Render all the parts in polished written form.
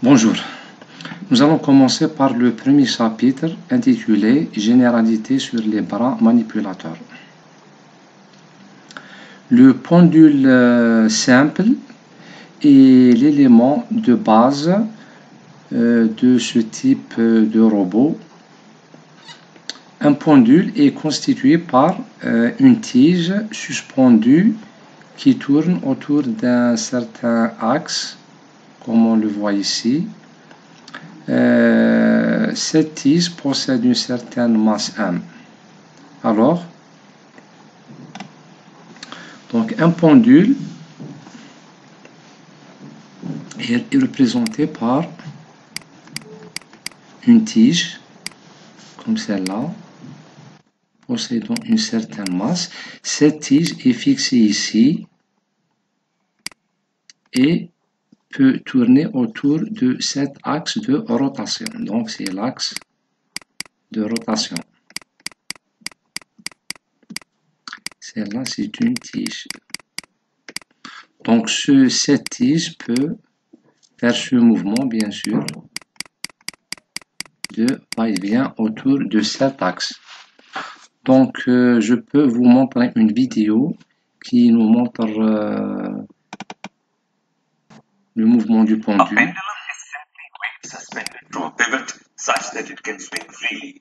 Bonjour, nous allons commencer par le premier chapitre intitulé « Généralité sur les bras manipulateurs ». Le pendule simple est l'élément de base de ce type de robot. Un pendule est constitué par une tige suspendue qui tourne autour d'un certain axe, comme on le voit ici. Cette tige possède une certaine masse M. Alors, donc un pendule est représenté par une tige, comme celle-là, possédant une certaine masse. Cette tige est fixée ici et peut tourner autour de cet axe de rotation. Donc, c'est l'axe de rotation. Celle-là, c'est une tige. Donc, cette tige peut faire ce mouvement, bien sûr, de va-et-vient autour de cet axe. Donc, je peux vous montrer une vidéo qui nous montre le mouvement du pendule. A pendulum is simply weight suspended to a pivot such that it can swing freely.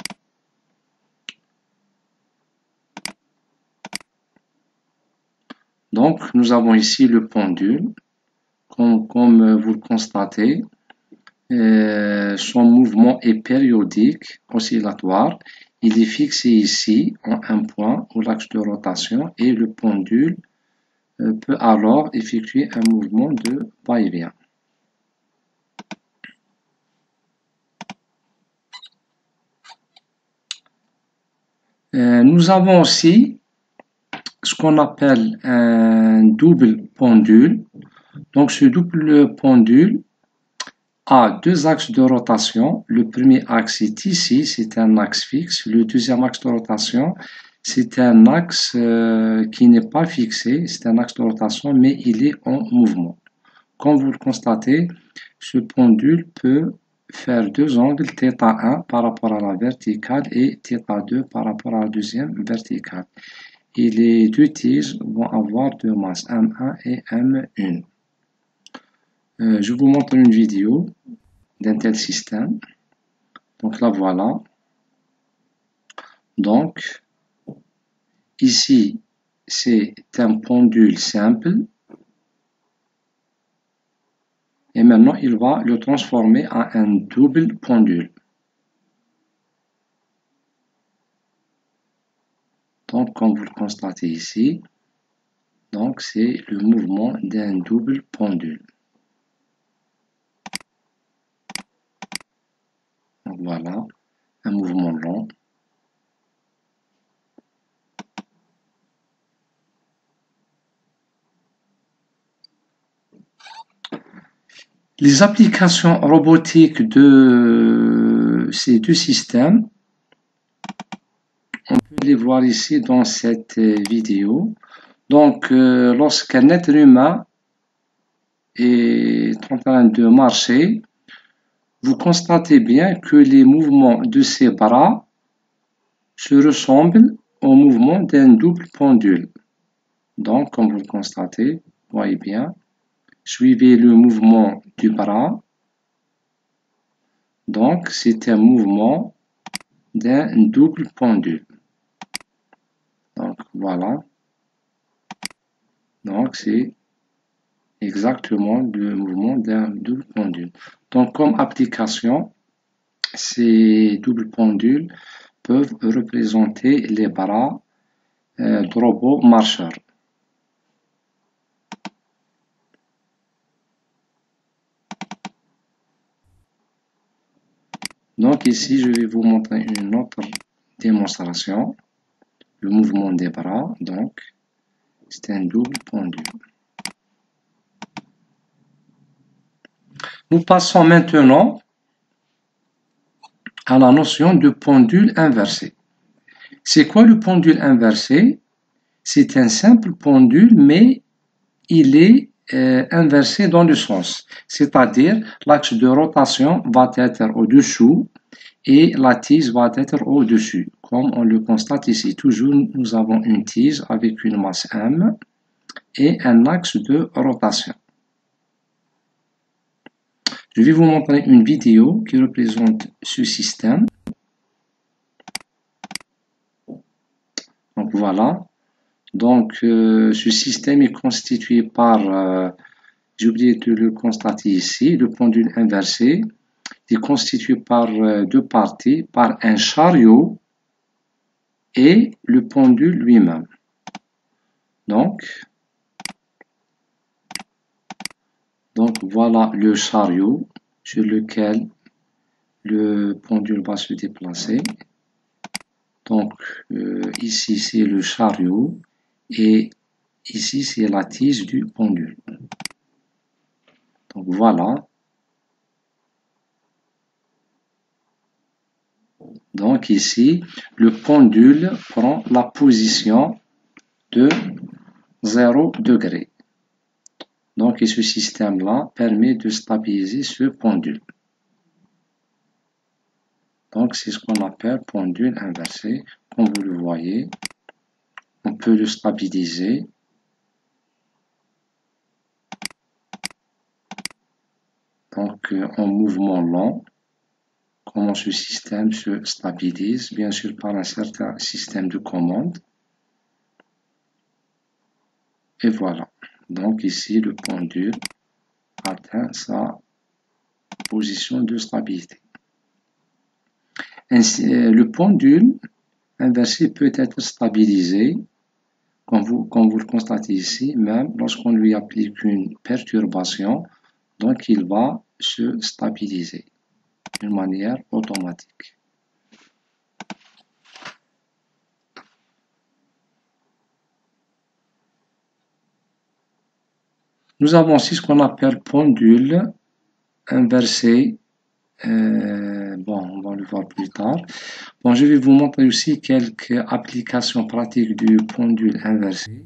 Donc, nous avons ici le pendule. Comme vous le constatez, son mouvement est périodique, oscillatoire. Il est fixé ici en un point ou l'axe de rotation et le pendule peut alors effectuer un mouvement de va-et-vient. Nous avons aussi ce qu'on appelle un double pendule. Donc ce double pendule a deux axes de rotation. Le premier axe est ici, c'est un axe fixe. Le deuxième axe de rotation, c'est un axe qui n'est pas fixé, c'est un axe de rotation, mais il est en mouvement. Comme vous le constatez, ce pendule peut faire deux angles, θ1 par rapport à la verticale et θ2 par rapport à la deuxième verticale. Et les deux tiges vont avoir deux masses, M1 et M1. Je vous montre une vidéo d'un tel système. Donc la voilà. Donc, ici, c'est un pendule simple. Et maintenant, il va le transformer en un double pendule. Donc, comme vous le constatez ici, donc c'est le mouvement d'un double pendule. Donc voilà, un mouvement lent. Les applications robotiques de ces deux systèmes, on peut les voir ici dans cette vidéo. Donc, lorsqu'un être humain est en train de marcher, vous constatez bien que les mouvements de ses bras se ressemblent au mouvement d'un double pendule. Donc, comme vous le constatez, voyez bien, suivez le mouvement du bras. Donc, c'est un mouvement d'un double pendule. Donc, voilà. Donc, c'est exactement le mouvement d'un double pendule. Donc, comme application, ces doubles pendules peuvent représenter les bras de robots marcheurs. Donc ici, je vais vous montrer une autre démonstration. Le mouvement des bras, donc, c'est un double pendule. Nous passons maintenant à la notion de pendule inversé. C'est quoi le pendule inversé? C'est un simple pendule, mais il est inversé dans le sens. C'est-à-dire, l'axe de rotation va être au-dessous et la tige va être au-dessus. Comme on le constate ici, toujours nous avons une tige avec une masse M et un axe de rotation. Je vais vous montrer une vidéo qui représente ce système. Donc voilà. Donc ce système est constitué par, j'ai oublié de le constater ici, le pendule inversé. Il est constitué par deux parties, par un chariot et le pendule lui-même. Donc voilà le chariot sur lequel le pendule va se déplacer. Donc ici c'est le chariot et ici c'est la tige du pendule. Donc voilà. Donc ici le pendule prend la position de 0 degré. Donc et ce système-là permet de stabiliser ce pendule. Donc c'est ce qu'on appelle pendule inversé. Comme vous le voyez, on peut le stabiliser. Donc en mouvement lent, comment ce système se stabilise, bien sûr par un certain système de commande. Et voilà. Donc ici, le pendule atteint sa position de stabilité. Ainsi, le pendule inversé peut être stabilisé, comme vous le constatez ici, même lorsqu'on lui applique une perturbation, donc il va se stabiliser d'une manière automatique. Nous avons aussi ce qu'on appelle pendule inversé. Bon, on va le voir plus tard. Bon, je vais vous montrer aussi quelques applications pratiques du pendule inversé.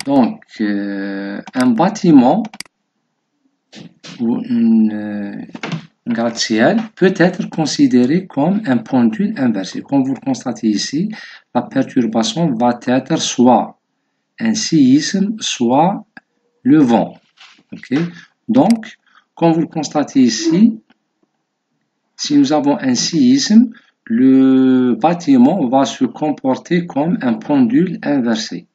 Donc, un bâtiment ou une gratte-ciel peut être considéré comme un pendule inversé. Comme vous le constatez ici, la perturbation va être soit un séisme, soit le vent. Okay? Donc, comme vous le constatez ici, si nous avons un séisme, le bâtiment va se comporter comme un pendule inversé.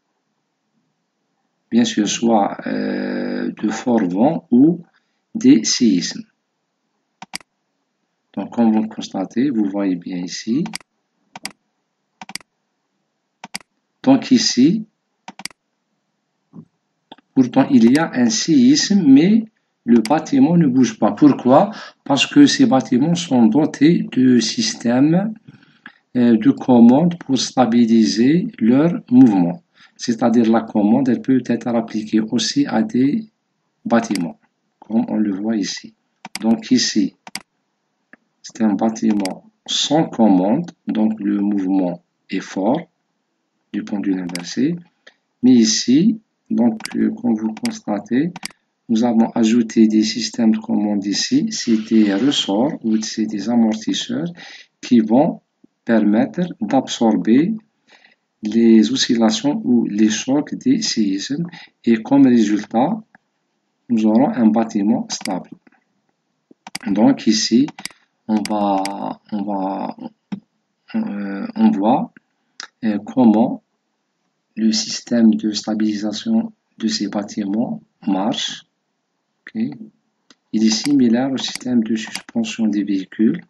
Bien sûr, soit de fort vent ou des séismes. Donc, comme vous le constatez, vous voyez bien ici. Donc ici, pourtant il y a un séisme, mais le bâtiment ne bouge pas. Pourquoi? Parce que ces bâtiments sont dotés de systèmes de commande pour stabiliser leur mouvement. C'est-à-dire la commande, elle peut être appliquée aussi à des bâtiments, comme on le voit ici. Donc ici, c'est un bâtiment sans commande, donc le mouvement est fort du pendule inversé. Mais ici, donc comme vous constatez, nous avons ajouté des systèmes de commande ici, c'est des ressorts ou c'est des amortisseurs qui vont permettre d'absorber les oscillations ou les chocs des séismes et comme résultat, nous aurons un bâtiment stable. Donc ici, on voit comment le système de stabilisation de ces bâtiments marche. Okay. Il est similaire au système de suspension des véhicules.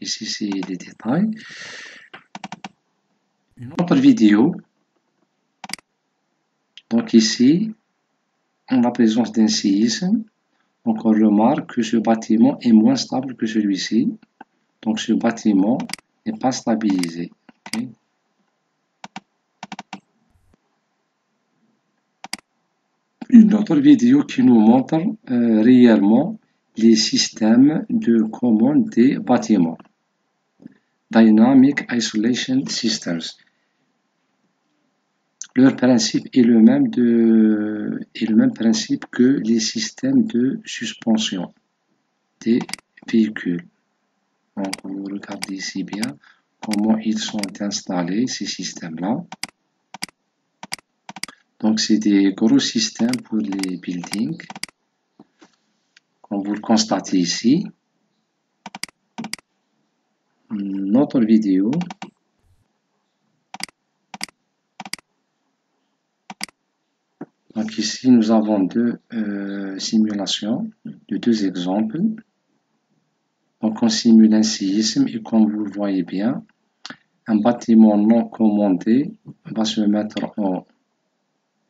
Ici, c'est les détails. Une autre vidéo. Donc ici, en la présence d'un séisme, donc on remarque que ce bâtiment est moins stable que celui-ci. Donc ce bâtiment n'est pas stabilisé. Okay. Une autre vidéo qui nous montre réellement les systèmes de commande des bâtiments. Dynamic Isolation Systems. Leur principe est le même principe que les systèmes de suspension des véhicules. Donc, vous regardez ici bien comment ils sont installés, ces systèmes-là. Donc, c'est des gros systèmes pour les buildings, comme vous le constatez ici. Notre vidéo. Donc ici, nous avons deux simulations de deux exemples. Donc on simule un séisme et comme vous le voyez bien, un bâtiment non commandé va se mettre en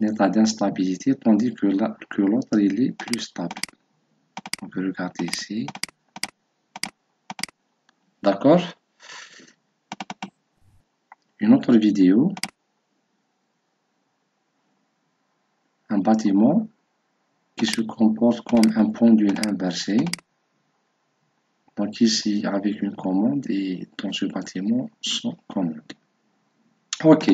état d'instabilité tandis que l'autre il est plus stable. On peut regarder ici. D'accord? Une autre vidéo. Un bâtiment qui se comporte comme un pendule inversé. Donc ici, avec une commande et dans ce bâtiment, sans commande. Ok.